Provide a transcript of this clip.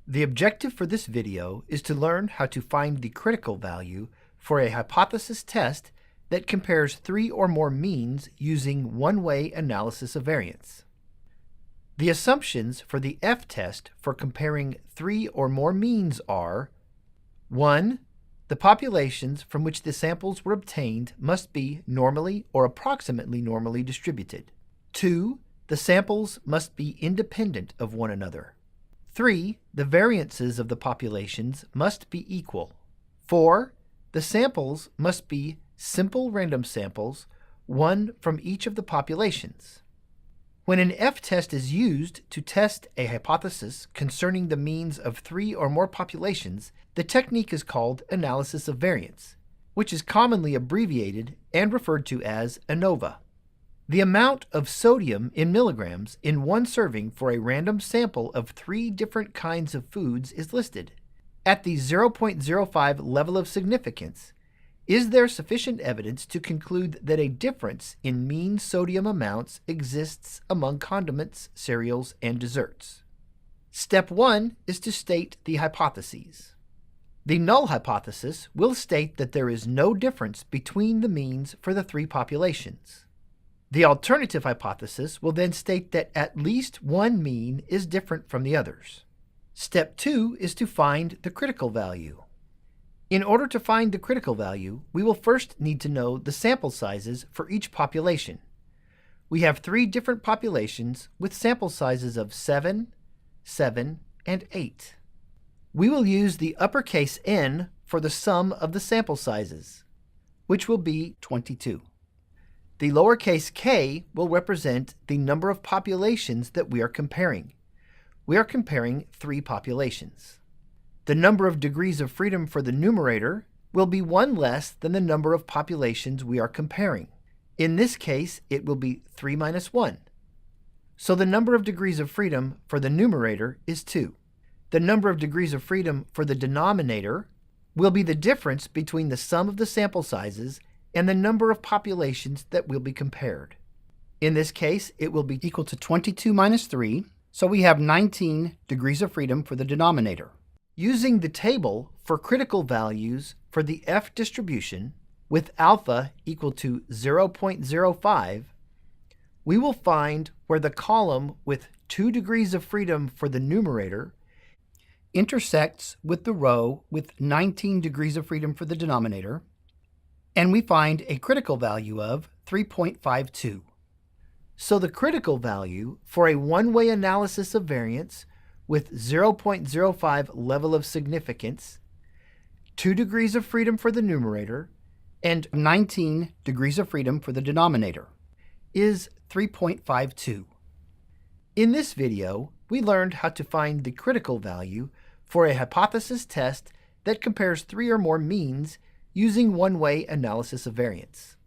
The objective for this video is to learn how to find the critical value for a hypothesis test that compares three or more means using one-way analysis of variance. The assumptions for the F-test for comparing three or more means are: 1. The populations from which the samples were obtained must be normally or approximately normally distributed. 2. The samples must be independent of one another. 3. The variances of the populations must be equal. 4. The samples must be simple random samples, one from each of the populations. When an F-test is used to test a hypothesis concerning the means of three or more populations, the technique is called analysis of variance, which is commonly abbreviated and referred to as ANOVA. The amount of sodium in milligrams in one serving for a random sample of three different kinds of foods is listed. At the 0.05 level of significance, is there sufficient evidence to conclude that a difference in mean sodium amounts exists among condiments, cereals, and desserts? Step 1 is to state the hypotheses. The null hypothesis will state that there is no difference between the means for the three populations. The alternative hypothesis will then state that at least one mean is different from the others. Step 2 is to find the critical value. In order to find the critical value, we will first need to know the sample sizes for each population. We have three different populations with sample sizes of 7, 7, and 8. We will use the uppercase N for the sum of the sample sizes, which will be 22. The lowercase k will represent the number of populations that we are comparing. We are comparing three populations. The number of degrees of freedom for the numerator will be one less than the number of populations we are comparing. In this case, it will be 3 minus 1. So the number of degrees of freedom for the numerator is 2. The number of degrees of freedom for the denominator will be the difference between the sum of the sample sizes and the number of populations that will be compared. In this case, it will be equal to 22 minus 3, so we have 19 degrees of freedom for the denominator. Using the table for critical values for the F distribution with alpha equal to 0.05, we will find where the column with 2 degrees of freedom for the numerator intersects with the row with 19 degrees of freedom for the denominator, and we find a critical value of 3.52. So the critical value for a one-way analysis of variance with 0.05 level of significance, 2 degrees of freedom for the numerator, and 19 degrees of freedom for the denominator, is 3.52. In this video, we learned how to find the critical value for a hypothesis test that compares three or more means using one-way analysis of variance.